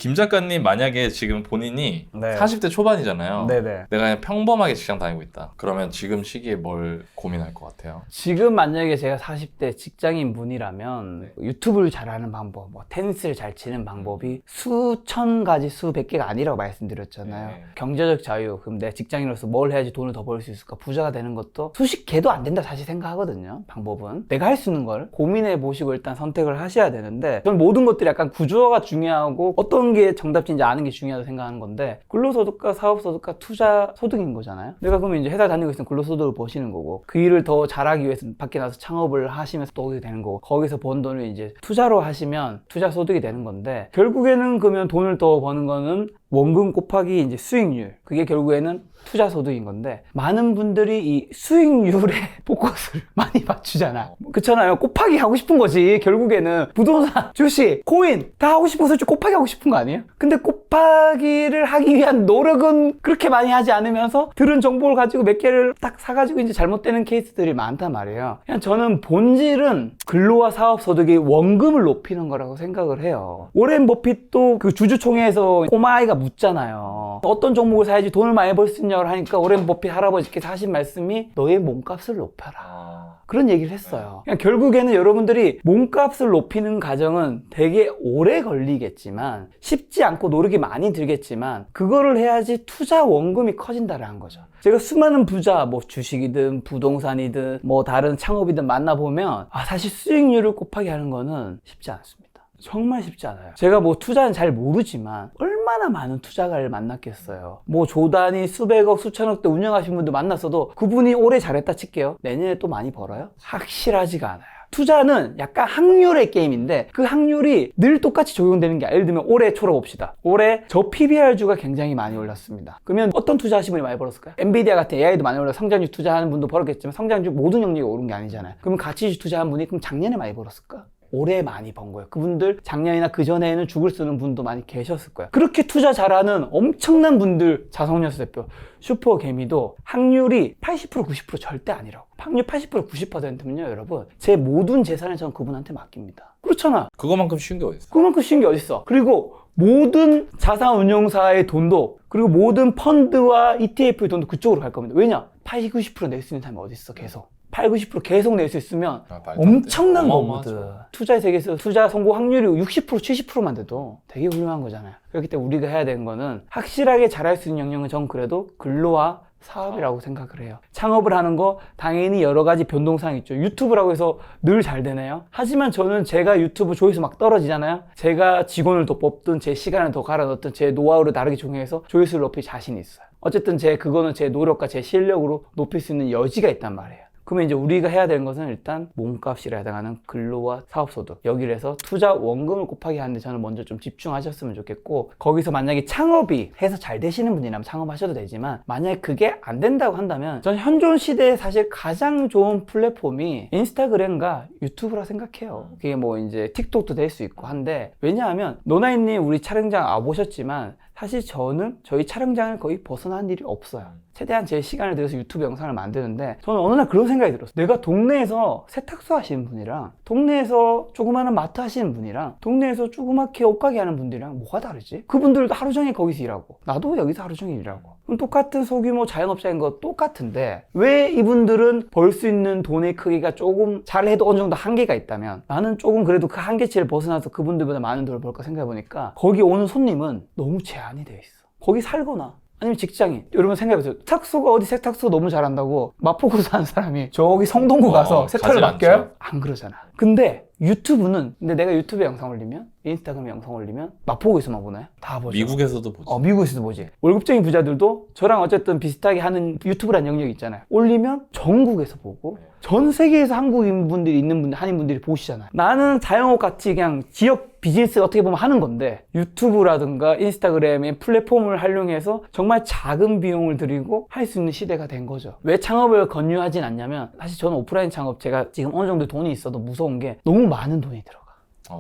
김 작가님 만약에 지금 본인이 네. 40대 초반이잖아요. 네네. 내가 그냥 평범하게 직장 다니고 있다. 그러면 지금 시기에 뭘 고민할 것 같아요? 지금 만약에 제가 40대 직장인 분이라면 유튜브를 잘하는 방법, 뭐 테니스를 잘 치는 방법이 수천 가지, 수백 개가 아니라고 말씀드렸잖아요. 네. 경제적 자유, 그럼 내 직장인으로서 뭘 해야지 돈을 더 벌 수 있을까? 부자가 되는 것도 수십 개도 안 된다 사실 생각하거든요. 방법은. 내가 할 수 있는 걸 고민해 보시고 일단 선택을 하셔야 되는데, 저는 모든 것들이 약간 구조가 중요하고 어떤 게 정답인지 아는 게 중요하다고 생각하는 건데, 근로소득과 사업소득과 투자소득인 거잖아요. 내가 그러면 이제 회사 다니고 있으면 근로소득을 버시는 거고, 그 일을 더 잘하기 위해서 밖에 나서 창업을 하시면서 또 오게 되는 거고, 거기서 번 돈을 이제 투자로 하시면 투자소득이 되는 건데, 결국에는 그러면 돈을 더 버는 거는 원금 곱하기 이제 수익률, 그게 결국에는 투자소득인 건데, 많은 분들이 이 수익률에 포커스를 많이 맞추잖아. 그렇잖아요. 곱하기 하고 싶은 거지. 결국에는 부동산, 주식, 코인 다 하고 싶어서 곱하기 하고 싶은 거 아니에요? 근데 곱하기를 하기 위한 노력은 그렇게 많이 하지 않으면서 들은 정보를 가지고 몇 개를 딱 사가지고 이제 잘못되는 케이스들이 많단 말이에요. 그냥 저는 본질은 근로와 사업소득이 원금을 높이는 거라고 생각을 해요. 오렌 버핏도 그 주주총회에서 꼬마아이가 묻잖아요. 어떤 종목을 사야지 돈을 많이 벌 수 있냐고 하니까 오렌 버핏 할아버지께서 하신 말씀이 너의 몸값을 높여라. 그런 얘기를 했어요. 그러니까 결국에는 여러분들이 몸값을 높이는 과정은 되게 오래 걸리겠지만, 쉽지 않고 노력이 많이 들겠지만, 그거를 해야지 투자 원금이 커진다라는 거죠. 제가 수많은 부자, 뭐 주식이든 부동산이든 뭐 다른 창업이든 만나보면, 사실 수익률을 곱하기 하는 거는 쉽지 않습니다. 정말 쉽지 않아요. 제가 뭐 투자는 잘 모르지만 얼마나 많은 투자가를 만났겠어요. 뭐 조단위 수백억 수천억대 운영하신 분들 만났어도 그분이 올해 잘했다 칠게요. 내년에 또 많이 벌어요? 확실하지가 않아요. 투자는 약간 확률의 게임인데, 그 확률이 늘 똑같이 적용되는 게 아니라, 예를 들면 올해 쳐다봅시다. 올해 저 PBR주가 굉장히 많이 올랐습니다. 그러면 어떤 투자하신 분이 많이 벌었을까요? 엔비디아 같은 AI도 많이 올라 성장주 투자하는 분도 벌었겠지만, 성장주 모든 영역이 오른 게 아니잖아요. 그러면 가치주 투자한 분이 그럼 작년에 많이 벌었을까? 올해 많이 번 거예요. 그분들 작년이나 그 전에는 죽을 쓰는 분도 많이 계셨을 거예요. 그렇게 투자 잘하는 엄청난 분들, 자성여수 대표, 슈퍼개미도 확률이 80% 90% 절대 아니라고. 확률 80% 90%면요 여러분, 제 모든 재산을 전 그분한테 맡깁니다. 그렇잖아. 그거만큼 쉬운 게 어딨어? 그만큼 쉬운 게 어딨어. 그리고 모든 자산운용사의 돈도, 그리고 모든 펀드와 ETF의 돈도 그쪽으로 갈 겁니다. 왜냐? 80, 90% 낼 수 있는 사람이 어딨어. 계속 8, 90% 계속 낼 수 있으면 엄청난 거거든. 투자의 세계에서 투자 성공 확률이 60%, 70%만 돼도 되게 훌륭한 거잖아요. 그렇기 때문에 우리가 해야 되는 거는, 확실하게 잘할 수 있는 영역은 전 그래도 근로와 사업이라고 생각을 해요. 창업을 하는 거 당연히 여러 가지 변동사항이 있죠. 유튜브라고 해서 늘 잘 되나요? 하지만 저는 제가 유튜브 조회수 막 떨어지잖아요. 제가 직원을 더 뽑든 제 시간을 더 갈아 넣든 제 노하우를 다르게 적용해서 조회수를 높일 자신이 있어요. 어쨌든 그거는 제 노력과 제 실력으로 높일 수 있는 여지가 있단 말이에요. 그러면 이제 우리가 해야 되는 것은 일단 몸값이라 해당하는 근로와 사업소득, 여기를 해서 투자 원금을 곱하기 하는데 저는 먼저 좀 집중하셨으면 좋겠고, 거기서 만약에 창업이 해서 잘 되시는 분이라면 창업하셔도 되지만, 만약에 그게 안 된다고 한다면 저는 현존 시대에 사실 가장 좋은 플랫폼이 인스타그램과 유튜브라 생각해요. 그게 뭐 이제 틱톡도 될 수 있고 한데, 왜냐하면 노나인님 우리 촬영장 와보셨지만 사실 저는 저희 촬영장을 거의 벗어난 일이 없어요. 최대한 제 시간을 들여서 유튜브 영상을 만드는데, 저는 어느 날 그런 생각이 들었어요. 내가 동네에서 세탁소 하시는 분이랑, 동네에서 조그마한 마트 하시는 분이랑, 동네에서 조그맣게 옷가게 하는 분들이랑 뭐가 다르지? 그분들도 하루 종일 거기서 일하고 나도 여기서 하루 종일 일하고, 그럼 똑같은 소규모 자영업자인 거 똑같은데, 왜 이분들은 벌 수 있는 돈의 크기가 조금 잘해도 어느 정도 한계가 있다면 나는 조금 그래도 그 한계치를 벗어나서 그분들보다 많은 돈을 벌까 생각해보니까, 거기 오는 손님은 너무 제한이 되어 있어. 거기 살거나 아니면 직장인, 여러분 생각해보세요. 세탁소가 어디 세탁소 너무 잘한다고 마포구 사는 사람이 저기 성동구 가서 세탁을 맡겨요? 안 그러잖아. 근데 유튜브는, 근데 내가 유튜브에 영상 올리면, 인스타그램에 영상 올리면 마포구에서만 보나요? 다 보죠. 미국에서도 보지. 미국에서도 보지. 월급쟁이 부자들도 저랑 어쨌든 비슷하게 하는 유튜브라는 영역이 있잖아요. 올리면 전국에서 보고 전 세계에서 한국인분들이 있는 분들, 한인분들이 보시잖아요. 나는 자영업 같이 그냥 지역 비즈니스 어떻게 보면 하는 건데, 유튜브라든가 인스타그램의 플랫폼을 활용해서 정말 작은 비용을 들이고 할 수 있는 시대가 된 거죠. 왜 창업을 권유하진 않냐면, 사실 저는 오프라인 창업, 제가 지금 어느 정도 돈이 있어도 무서운 게 너무 많은 돈이 들어가.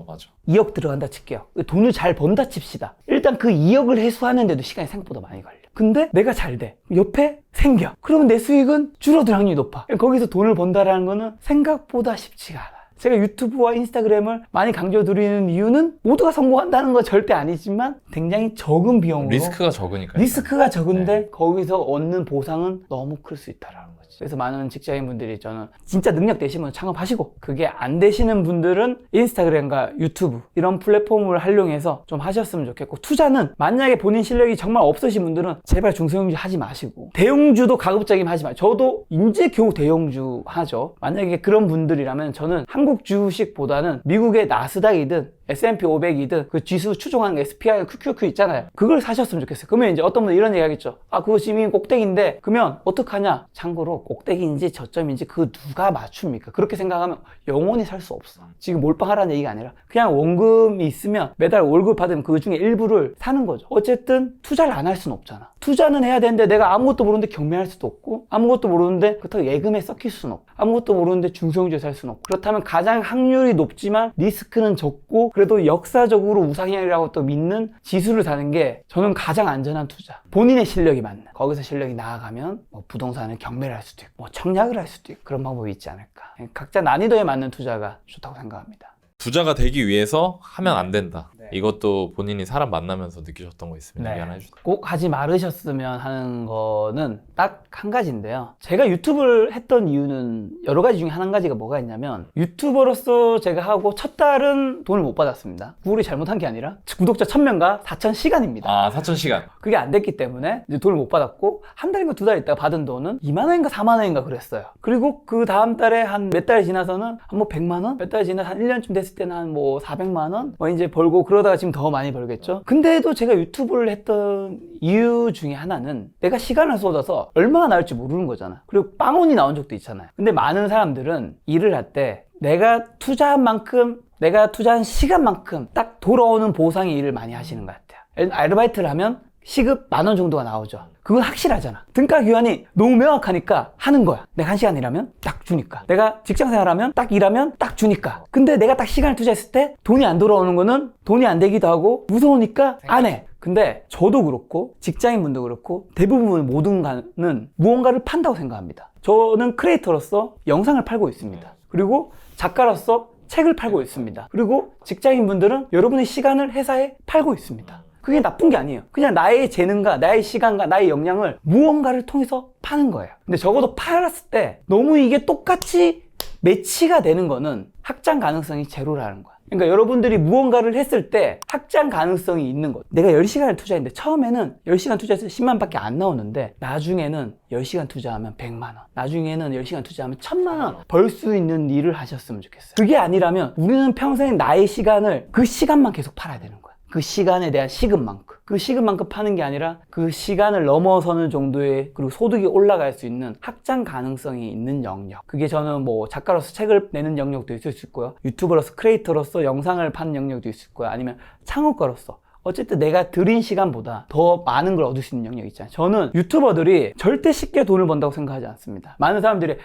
맞아. 2억 들어간다 칠게요. 돈을 잘 번다 칩시다. 일단 그 2억을 회수하는데도 시간이 생각보다 많이 걸려. 근데 내가 잘 돼. 옆에 생겨. 그러면 내 수익은 줄어들 확률이 높아. 거기서 돈을 번다라는 거는 생각보다 쉽지가 않아. 제가 유튜브와 인스타그램을 많이 강조드리는 이유는 모두가 성공한다는 건 절대 아니지만 굉장히 적은 비용으로 리스크가 적으니까. 리스크가 적은데 거기서 얻는 보상은 너무 클 수 있다라는 거지. 그래서 많은 직장인분들이 저는 진짜 능력 되시면 창업하시고, 그게 안 되시는 분들은 인스타그램과 유튜브 이런 플랫폼을 활용해서 좀 하셨으면 좋겠고, 투자는 만약에 본인 실력이 정말 없으신 분들은 제발 중소형주 하지 마시고, 대형주도 가급적이면 하지 마시고, 저도 이제 겨우 대형주 하죠. 만약에 그런 분들이라면 저는 한국 주식보다는 미국의 나스닥이든 S&P 500이든 그 지수 추종하는 SPI, QQQ 있잖아요. 그걸 사셨으면 좋겠어요. 그러면 이제 어떤 분들 이런 얘기 하겠죠. 아, 그거 지금 이미 꼭대기인데 그러면 어떡하냐? 참고로 꼭대기인지 저점인지 그 누가 맞춥니까? 그렇게 생각하면 영원히 살 수 없어. 지금 몰빵하라는 얘기가 아니라 그냥 원금이 있으면 매달 월급 받으면 그 중에 일부를 사는 거죠. 어쨌든 투자를 안 할 수는 없잖아. 투자는 해야 되는데 내가 아무것도 모르는데 경매할 수도 없고, 아무것도 모르는데 그렇다고 예금에 섞일 수는 없고, 아무것도 모르는데 중소형주에 살 수는 없고, 그렇다면 가장 확률이 높지만 리스크는 적고 그래도 역사적으로 우상향이라고 또 믿는 지수를 사는 게 저는 가장 안전한 투자. 본인의 실력이 맞는, 거기서 실력이 나아가면 뭐 부동산을 경매를 할 수도 있고 뭐 청약을 할 수도 있고 그런 방법이 있지 않을까. 각자 난이도에 맞는 투자가 좋다고 생각합니다. 부자가 되기 위해서 하면 안 된다. 네. 이것도 본인이 사람 만나면서 느끼셨던 거 있으면 얘기 하나 해주세요. 꼭 하지 말으셨으면 하는 거는 딱 한 가지인데요. 제가 유튜브를 했던 이유는 여러 가지 중에 한 가지가 뭐가 있냐면, 유튜버로서 제가 하고 첫 달은 돈을 못 받았습니다. 구글이 잘못한 게 아니라 구독자 1000명과 4000시간입니다. 아, 4000시간. 그게 안 됐기 때문에 이제 돈을 못 받았고, 한 달인가 두 달 있다가 받은 돈은 2만 원인가 4만 원인가 그랬어요. 그리고 그 다음 달에 한 몇 달 지나서는 한 뭐 100만 원? 몇 달 지나서 한 1년쯤 됐을 때는 한 뭐 400만 원? 뭐 이제 벌고, 그러다가 지금 더 많이 벌겠죠. 근데도 제가 유튜브를 했던 이유 중에 하나는 내가 시간을 쏟아서 얼마나 나올지 모르는 거잖아. 그리고 빵원이 나온 적도 있잖아요. 근데 많은 사람들은 일을 할 때 내가 투자한 만큼, 내가 투자한 시간만큼 딱 돌아오는 보상의 일을 많이 하시는 것 같아요. 아르바이트를 하면 시급 10,000원 정도가 나오죠. 그건 확실하잖아. 등가 교환이 너무 명확하니까 하는 거야. 내가 1시간 일하면 딱 주니까. 내가 직장생활하면 딱 일하면 딱 주니까. 근데 내가 딱 시간을 투자했을 때 돈이 안 돌아오는 거는 돈이 안 되기도 하고 무서우니까 안 해. 근데 저도 그렇고 직장인분도 그렇고 대부분 모든 가는 무언가를 판다고 생각합니다. 저는 크리에이터로서 영상을 팔고 있습니다. 그리고 작가로서 책을 팔고 있습니다. 그리고 직장인분들은 여러분의 시간을 회사에 팔고 있습니다. 그게 나쁜 게 아니에요. 그냥 나의 재능과 나의 시간과 나의 역량을 무언가를 통해서 파는 거예요. 근데 적어도 팔았을 때 너무 이게 똑같이 매치가 되는 거는 확장 가능성이 제로라는 거야. 그러니까 여러분들이 무언가를 했을 때 확장 가능성이 있는 것. 내가 10시간을 투자했는데 처음에는 10시간 투자해서 10만 밖에 안 나오는데 나중에는 10시간 투자하면 100만 원, 나중에는 10시간 투자하면 1000만 원 벌 수 있는 일을 하셨으면 좋겠어요. 그게 아니라면 우리는 평생 나의 시간을 그 시간만 계속 팔아야 되는 거야. 그 시간에 대한 시급만큼. 그 시급만큼 파는 게 아니라 그 시간을 넘어서는 정도의, 그리고 소득이 올라갈 수 있는 확장 가능성이 있는 영역. 그게 저는 뭐 작가로서 책을 내는 영역도 있을 수 있고요. 유튜버로서 크리에이터로서 영상을 파는 영역도 있을 거예요. 아니면 창업가로서. 어쨌든 내가 들인 시간보다 더 많은 걸 얻을 수 있는 영역이 있잖아요. 저는 유튜버들이 절대 쉽게 돈을 번다고 생각하지 않습니다. 많은 사람들이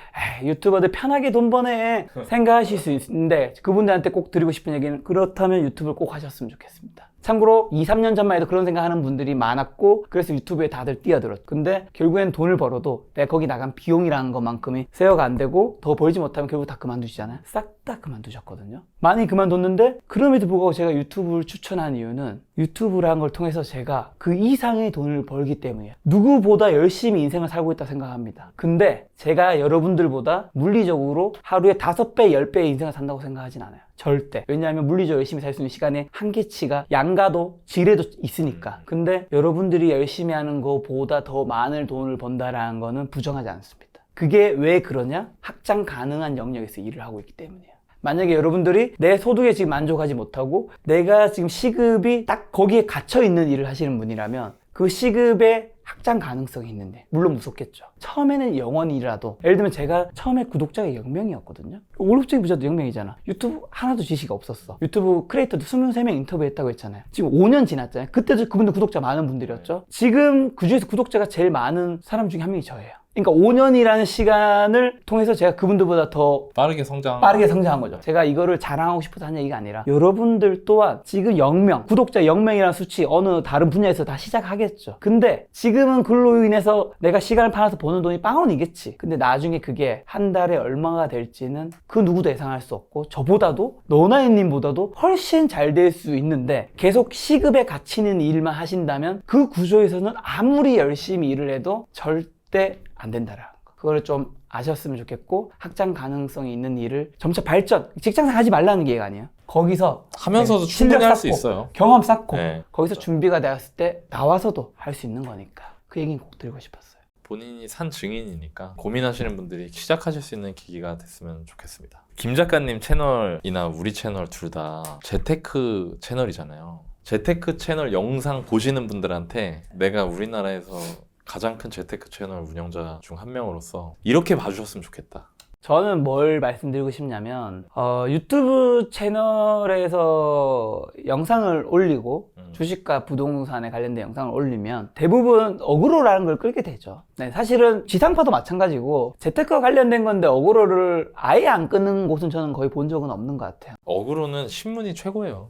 유튜버들 편하게 돈 버네 생각하실 수 있는데, 그분들한테 꼭 드리고 싶은 얘기는, 그렇다면 유튜브를 꼭 하셨으면 좋겠습니다. 참고로 2, 3년 전만 해도 그런 생각하는 분들이 많았고, 그래서 유튜브에 다들 뛰어들었죠. 근데 결국엔 돈을 벌어도 내가 거기 나간 비용이라는 것만큼이 세어가 안 되고 더 벌지 못하면 결국 다 그만두시잖아요. 싹 다 그만두셨거든요. 많이 그만뒀는데, 그럼에도 불구하고 제가 유튜브를 추천한 이유는 유튜브라는 걸 통해서 제가 그 이상의 돈을 벌기 때문이에요. 누구보다 열심히 인생을 살고 있다고 생각합니다. 근데 제가 여러분들보다 물리적으로 하루에 5배, 10배의 인생을 산다고 생각하진 않아요. 절대. 왜냐하면 물리적으로 열심히 살 수 있는 시간의 한계치가 양가도 질에도 있으니까. 근데 여러분들이 열심히 하는 것보다 더 많은 돈을 번다라는 거는 부정하지 않습니다. 그게 왜 그러냐? 확장 가능한 영역에서 일을 하고 있기 때문이에요. 만약에 여러분들이 내 소득에 지금 만족하지 못하고 내가 지금 시급이 딱 거기에 갇혀있는 일을 하시는 분이라면 그 시급에 확장 가능성이 있는데, 물론 무섭겠죠. 처음에는 영원이라도, 예를 들면 제가 처음에 구독자가 0명이었거든요. 월급적인 부자도 0명이잖아. 유튜브 하나도 지식이 없었어. 유튜브 크리에이터도 23명 인터뷰했다고 했잖아요. 지금 5년 지났잖아요. 그때도 그분들 구독자 많은 분들이었죠. 지금 그 중에서 구독자가 제일 많은 사람 중에 한 명이 저예요. 그러니까 5년이라는 시간을 통해서 제가 그분들보다 더 빠르게 성장한 거죠. 제가 이거를 자랑하고 싶어서 한 얘기가 아니라 여러분들 또한 지금 0명, 구독자 0명이라는 수치 어느 다른 분야에서 다 시작하겠죠. 근데 지금은 글로 인해서 내가 시간을 팔아서 버는 돈이 빵원이겠지. 근데 나중에 그게 한 달에 얼마가 될지는 그 누구도 예상할 수 없고 저보다도 너나이님보다도 훨씬 잘 될 수 있는데 계속 시급에 갇히는 일만 하신다면 그 구조에서는 아무리 열심히 일을 해도 절대 안 된다라는 거. 그거를 좀 아셨으면 좋겠고 확장 가능성이 있는 일을 점차 발전, 직장생 하지 말라는 게 아니에요. 거기서 하면서도 실력 충분히 할 수 쌓고 있어요. 경험 쌓고 네. 거기서 준비가 되었을 때 나와서도 할 수 있는 거니까 그 얘기는 꼭 드리고 싶었어요. 본인이 산 증인이니까 고민하시는 분들이 시작하실 수 있는 계기가 됐으면 좋겠습니다. 김 작가님 채널이나 우리 채널 둘 다 재테크 채널이잖아요. 재테크 채널 영상 보시는 분들한테 내가 우리나라에서 가장 큰 재테크 채널 운영자 중 한 명으로서 이렇게 봐주셨으면 좋겠다. 저는 뭘 말씀드리고 싶냐면 유튜브 채널에서 영상을 올리고 주식과 부동산에 관련된 영상을 올리면 대부분 어그로라는 걸 끌게 되죠. 네, 사실은 지상파도 마찬가지고 재테크와 관련된 건데 어그로를 아예 안 끄는 곳은 저는 거의 본 적은 없는 것 같아요. 어그로는 신문이 최고예요.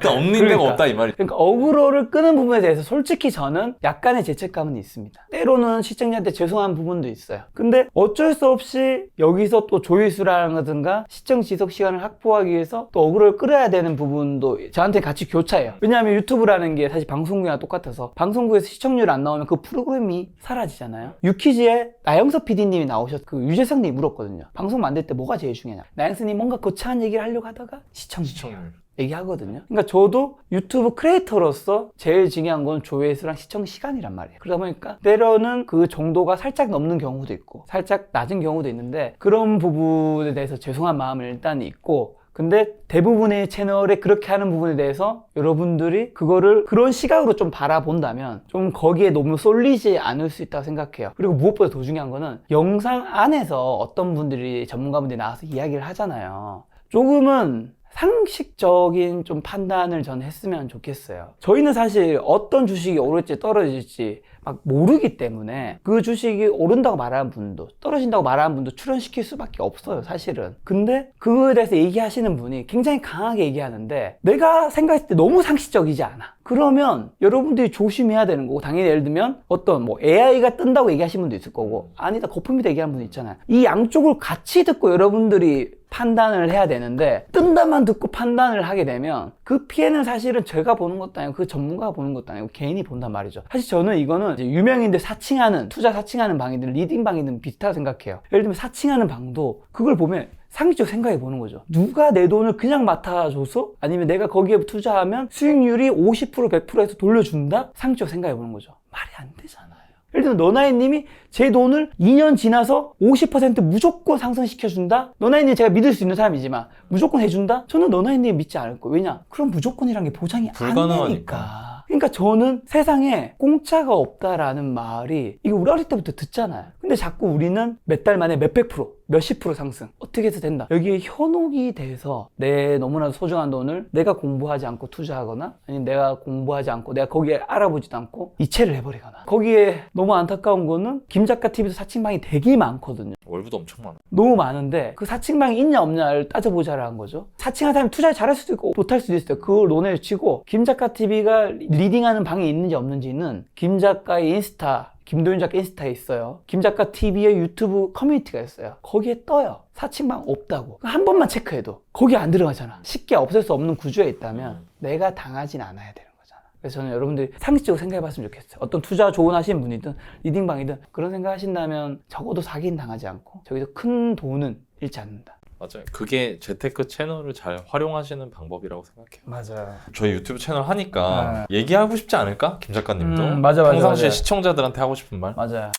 없는 데가 없다 이 말이죠. 그러니까 어그로를 끄는 부분에 대해서 솔직히 저는 약간의 죄책감은 있습니다. 때로는 시청자한테 죄송한 부분도 있어요. 근데 어쩔 수 없이 여기서 또 조회수라든가 시청 지속 시간을 확보하기 위해서 또 어그로를 끌어야 되는 부분도 저한테 같이 교차해요. 왜냐하면 유튜브라는 게 사실 방송국이랑 똑같아서 방송국에서 시청률 안 나오면 그 프로그램이 사라지잖아요. 유퀴즈에 나영석 PD님이 나오셨 그 유재석님이 물었거든요. 방송 만들 때 뭐가 제일 중요하냐. 나영석님 뭔가 거창한 얘기를 하려고 하다가 시청률 얘기하거든요. 그러니까 저도 유튜브 크리에이터로서 제일 중요한 건 조회수랑 시청 시간이란 말이에요. 그러다 보니까 때로는 그 정도가 살짝 넘는 경우도 있고 살짝 낮은 경우도 있는데 그런 부분에 대해서 죄송한 마음은 일단 있고 근데 대부분의 채널에 그렇게 하는 부분에 대해서 여러분들이 그거를 그런 시각으로 좀 바라본다면 좀 거기에 너무 쏠리지 않을 수 있다고 생각해요. 그리고 무엇보다 더 중요한 거는 영상 안에서 어떤 분들이 전문가분들이 나와서 이야기를 하잖아요. 조금은 상식적인 좀 판단을 전 했으면 좋겠어요. 저희는 사실 어떤 주식이 오를지 떨어질지 막 모르기 때문에 그 주식이 오른다고 말하는 분도 떨어진다고 말하는 분도 출연시킬 수밖에 없어요, 사실은. 근데 그거에 대해서 얘기하시는 분이 굉장히 강하게 얘기하는데 내가 생각했을 때 너무 상식적이지 않아. 그러면 여러분들이 조심해야 되는 거고 당연히 예를 들면 어떤 뭐 AI가 뜬다고 얘기하시는 분도 있을 거고 아니다 거품이다 얘기하는 분도 있잖아요. 이 양쪽을 같이 듣고 여러분들이 판단을 해야 되는데 뜬다만 듣고 판단을 하게 되면 그 피해는 사실은 제가 보는 것도 아니고 그 전문가가 보는 것도 아니고 개인이 본단 말이죠. 사실 저는 이거는 이제 유명인들 사칭하는 투자 사칭하는 방이든 리딩 방이든 비슷하다고 생각해요. 예를 들면 사칭하는 방도 그걸 보면 상식적 생각해 보는 거죠. 누가 내 돈을 그냥 맡아줘서 아니면 내가 거기에 투자하면 수익률이 50% 100%에서 돌려준다? 상식적 생각해 보는 거죠. 말이 안 되잖아요. 예를 들면 너나이님이 제 돈을 2년 지나서 50% 무조건 상승시켜준다? 너나이님 제가 믿을 수 있는 사람이지만 무조건 해준다? 저는 너나이님 믿지 않을 거예요. 왜냐? 그런 무조건이란 게 보장이 안 되니까. 그러니까 저는 세상에 공짜가 없다라는 말이 이거 우리 어릴 때부터 듣잖아요. 근데 자꾸 우리는 몇 달 만에 몇백 프로 몇십 프로 상승 어떻게 해서 된다 여기에 현혹이 돼서 내 너무나도 소중한 돈을 내가 공부하지 않고 투자하거나 아니면 내가 공부하지 않고 내가 거기에 알아보지도 않고 이체를 해버리거나 거기에 너무 안타까운 거는 김작가 TV도 사칭방이 되게 많거든요. 월부도 엄청 많아. 너무 많은데 그 사칭방이 있냐 없냐를 따져보자라는 거죠. 사칭한 사람이 투자를 잘할 수도 있고 못할 수도 있어요. 그걸 논의를 치고 김작가 TV가 리딩하는 방이 있는지 없는지는 김작가의 인스타 김도윤 작가 인스타에 있어요. 김작가 TV의 유튜브 커뮤니티가 있어요. 거기에 떠요. 사칭방 없다고. 한 번만 체크해도 거기 안 들어가잖아. 쉽게 없앨 수 없는 구조에 있다면 내가 당하진 않아야 되는 거잖아. 그래서 저는 여러분들이 상식적으로 생각해봤으면 좋겠어요. 어떤 투자 조언하시는 분이든 리딩방이든 그런 생각 하신다면 적어도 사기는 당하지 않고 저기서 큰 돈은 잃지 않는다. 맞아요. 그게 재테크 채널을 잘 활용하시는 방법이라고 생각해요. 맞아요. 저희 유튜브 채널 하니까 얘기하고 싶지 않을까? 김 작가님도. 맞아. 평상시에 시청자들한테 하고 싶은 말. 맞아요.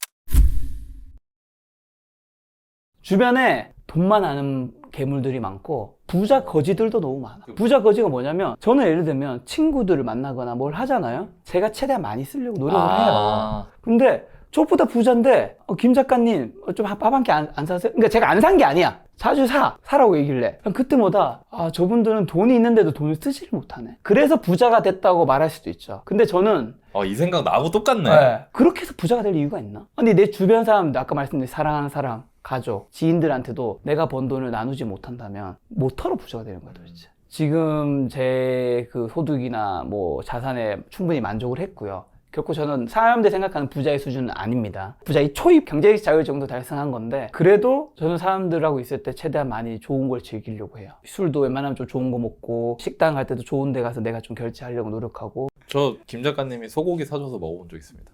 주변에 돈만 아는 괴물들이 많고 부자 거지들도 너무 많아. 부자 거지가 뭐냐면 저는 예를 들면 친구들을 만나거나 뭘 하잖아요. 제가 최대한 많이 쓰려고 노력을 해요. 근데 저보다 부자인데 김 작가님 좀 밥 한 끼 안 사세요? 그러니까 제가 안 산 게 아니야. 자주 사라고 얘기길래 그때마다 저분들은 돈이 있는데도 돈을 쓰지를 못하네. 그래서 부자가 됐다고 말할 수도 있죠. 근데 저는 이 생각 나하고 똑같네. 네, 그렇게 해서 부자가 될 이유가 있나? 아니 내 주변 사람들 아까 말씀드린 사랑하는 사람, 가족, 지인들한테도 내가 번 돈을 나누지 못한다면 뭐하러 부자가 되는 거야 도대체. 지금 제 그 소득이나 뭐 자산에 충분히 만족을 했고요. 결코 저는 사람들이 생각하는 부자의 수준은 아닙니다. 부자의 초입 경제적 자유 정도 달성한 건데 그래도 저는 사람들하고 있을 때 최대한 많이 좋은 걸 즐기려고 해요. 술도 웬만하면 좀 좋은 거 먹고 식당 갈 때도 좋은 데 가서 내가 좀 결제하려고 노력하고. 저 김 작가님이 소고기 사줘서 먹어본 적 있습니다.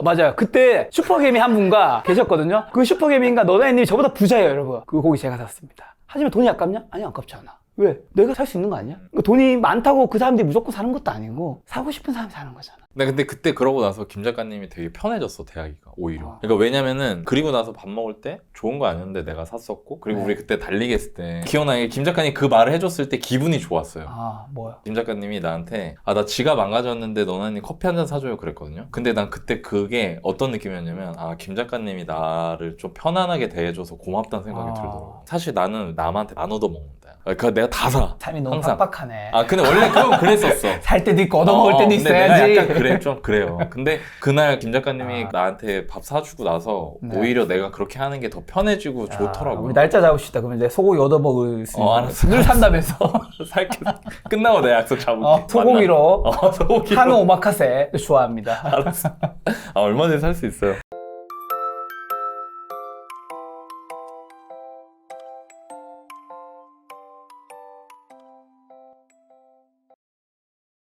맞아요. 그때 슈퍼개미 한 분과 계셨거든요. 그 슈퍼개미인가 너다이님이 저보다 부자예요, 여러분. 그 고기 제가 샀습니다. 하지만 돈이 아깝냐? 아니, 아깝지 않아. 왜? 내가 살 수 있는 거 아니야? 그러니까 돈이 많다고 그 사람들이 무조건 사는 것도 아니고 사고 싶은 사람이 사는 거잖아. 근데 그때 그러고 나서 김 작가님이 되게 편해졌어, 대하기가 오히려. 그러니까 왜냐면은 그리고 나서 밥 먹을 때 좋은 거 아니었는데 내가 샀었고 그리고 네. 우리 그때 달리기 했을 때 기억나게 김 작가님이 그 말을 해줬을 때 기분이 좋았어요. 뭐야? 김 작가님이 나한테 나 지갑 안 가져왔는데 너나님 커피 한 잔 사줘요 그랬거든요. 근데 난 그때 그게 어떤 느낌이었냐면 김 작가님이 나를 좀 편안하게 대해줘서 고맙다는 생각이 들더라고. 사실 나는 남한테 안 얻어먹는다. 그러니까 내가 다 사. 삶이 너무 항상. 빡빡하네. 근데 원래 그건 그랬었어. 살 때도 있고 얻어먹을 때도 근데 내가 있어야지. 약간 그래, 좀 그래요. 근데 그날 김 작가님이 나한테 밥 사주고 나서 네. 오히려 내가 그렇게 하는 게 더 편해지고 좋더라고요. 우리 날짜 잡읍시다. 그러면 내 소고기 얻어먹을 수 있는 알았어. 늘 산다면서. 살게. 끝나고 내가 약속 잡을게. 소고기로 소고기로. 한우 오마카세 좋아합니다. 알았어. 얼마든지 살 수 있어요.